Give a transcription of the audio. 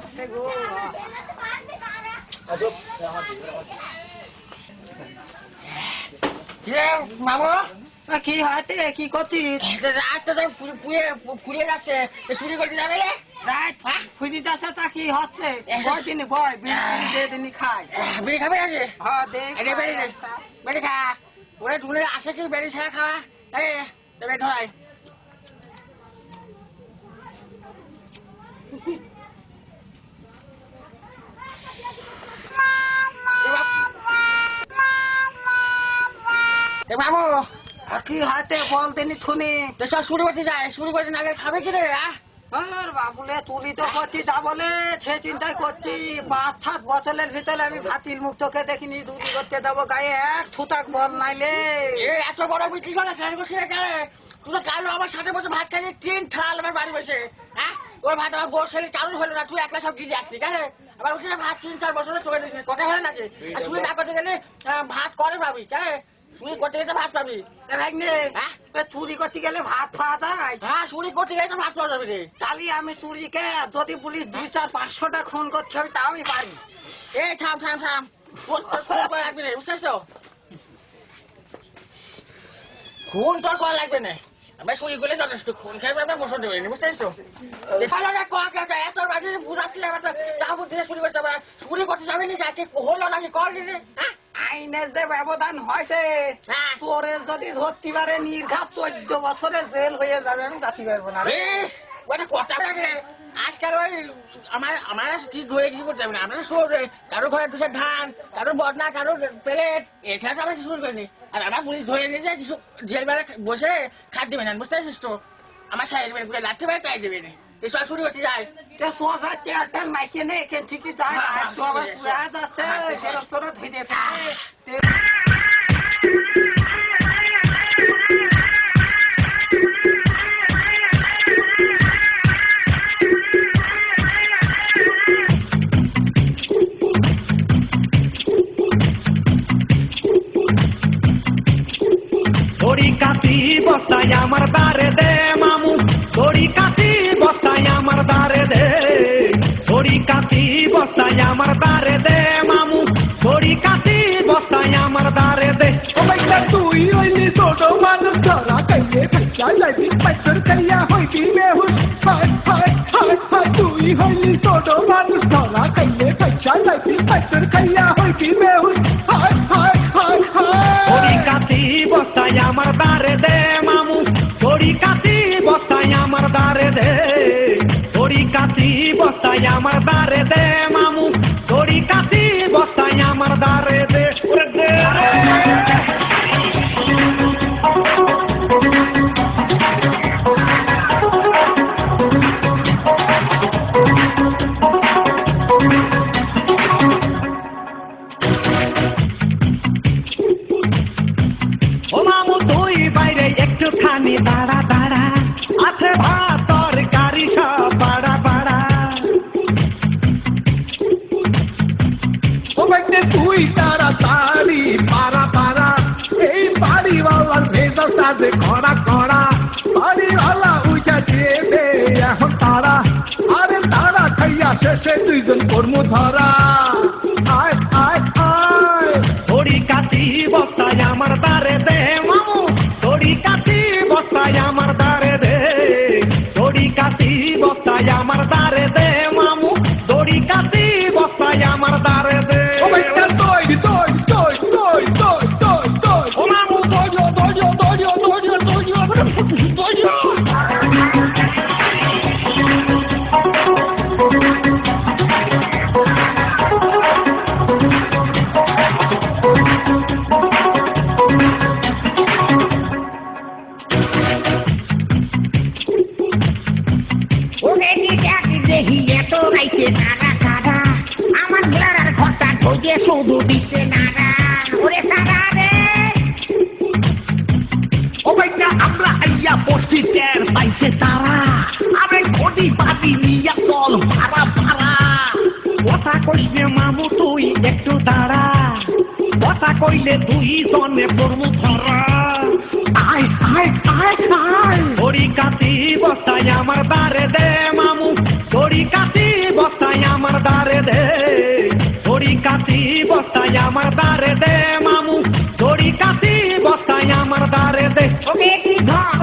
আছে গো মামু কি হাতে কি করছিস রাত তো ফুরিয়ে যাচ্ছে চুরি করতে যাবে রে রাত ফুরি যাচ্ছে তা কি হচ্ছে কয়দিন বয় বিড়ি দিয়ে দিনই খাই বিড়ি খাবে আগে হ্যাঁ দেখ বেড়ে খা ওরে ঢুলে আসে কি বেড়ি ছাড়া খাওয়া আরে তবে ধরাই মামু কি হাতে বল দিনি শুনি তো সব শুরু করতে যায় শুরু করতে না খাবে কি রে বাবুলে তুলি তো করছি তা বলে সে চিন্তাই করছি 5-7 বছরের ভিতরে আমি ভাতিল মুক্তকে দেখিনি চুরি করতে দেবো গায়ে এক ছুতাক বল নাইলে এত বড় বিক্রি করে ফের বসে গেলে তুই তো কালো আমার সাথে বসে ভাত খাই 3 ঠাল আমার বাড়ি বসে হ্যাঁ ওর ভাত আমার বসে কারণ হলো না তুই একলা সব গিয়ে আসছি কেন আবার বসে ভাত 3-4 বছরে চলে গেছে কথা হয় নাকি আর শুনে না করতে গেলে ভাত করে পাবি কেন চুরি করতে গেলে ভাত পাবি চুরি করতে গেলে ভাত খাওয়া যায় হ্যাঁ চুরি করতে গেলে তো ভাত পাওয়া যাবে রে তাহলে আমি চুরিকে যদি পুলিশ 200-500টা খুন করতে হবে তাও আমি পারি এই থাম লাগবে রে বুঝছিস তো খুন তোর করা লাগবে না আমি চুরি করলে যথেষ্ট খুন খেয়ে আমি বসে দেবেন বুঝছিস তো এত বাজে বুঝাচ্ছিলে আমার তো তা বুঝতে চুরি করতে হবে চুরি করতে যাবে নাকি হলো নাকি কর দিদি হ্যাঁ আইনের যে ব্যবধান হয়েছে চোরে যদি ধরতে পারে নির্ঘাত 14 বছরের জেল হয়ে যাবে আমি জাতি পারবো না কথা লাগে আজকাল ওই আমার কি ধরে কিছু করতে হবে না আমরা শোরে কারো ঘরে দুষের ধান কারো বদনা কারো প্লেট এছাড়া তো আমরা কিছু করিনি আর আমরা পুলিশ ধরে নিয়ে যায় কিছু জেল বেড়ে বসে খাট দেবে না বুঝতে পারছিস তো আমার সাহেব লাঠি বেড়ে টাই দেবে না এসব শুরু করতে যায় সোজা চেয়ারটার মাইকে নেই এখান ঠিকই যায় না আবার পুরা যাচ্ছে সেরস্ত ধরে ফেলে দড়ি কাটি বস্তায় আমার দ্বারে দে মামু দড়ি কাটি বস্তায় আমার দ্বারে দে দড়ি কাটি বস্তায় আমার দ্বারে দে মামু দড়ি কাটি বস্তায় আমার দ্বারে দে তুই হইলি ছোট মানুষ ধরা কাইয়ে ফেসা যাবি পাইছর কাইয়া হইবি বেহুশ তুই হইলি ছোট মানুষ ধরা কাইয়ে ফেসা যাবি পাইছর কাইয়া হইবি বেহুশ দড়ি কাটি বস্তায় আমার দ্বারে দে মামু দড়ি কাটি বস্তায় আমার দ্বারে দে দড়ি কাটি বস্তায় আমার দ্বারে দে মামু দড়ি কাটি বস্তায় আমার দ্বারে দে একটুখানি দাঁড়া দাঁড়া আছে ভাত তরকারি সব বাড়া বাড়া ও বেটে তুই তাড়াতাড়ি পাড়া পাড়া এই বাড়িওয়ালার ভেজা সাজে কড়া কড়া বাড়িওয়ালা উঠা দেবে এখন তারা আরে তারা খাইয়া শেষে দুইজন কর্ম ধরা আয় আয় আয় দড়ি কাটি বস্তায় আমার দ্বারে দে মামু দড়ি কাটি বস্তায় আমার দ্বারে দে দড়ি কাটি বস্তায় আমার দ্বারে দে মামু দড়ি কাটি বস্তায় আমার দ্বারে দে ও মামু আমার বেড়ার ঘরটা ঢোকে শুধু দিচ্ছে নাড়া ওরে সারা রে ও ভাইটা আমরা আইয়া বসছি টের পাইছে তারা আরে ঘটি বাদি নিয়া চল ভাড়া ভাড়া কথা কইলে মামু তুই একটু দাঁড়া কথা কইলে তুই জনে পড়মু ধরা আয় আয় আয় আয় দড়ি কাটি বস্তায় আমার দ্বারে দে মামু দড়ি কাটি বস্তায় দে দড়ি কাটি বস্তায় আমার দ্বারে দে মামু দড়ি কাটি বস্তায় আমার দ্বারে দে ওকে কি ধর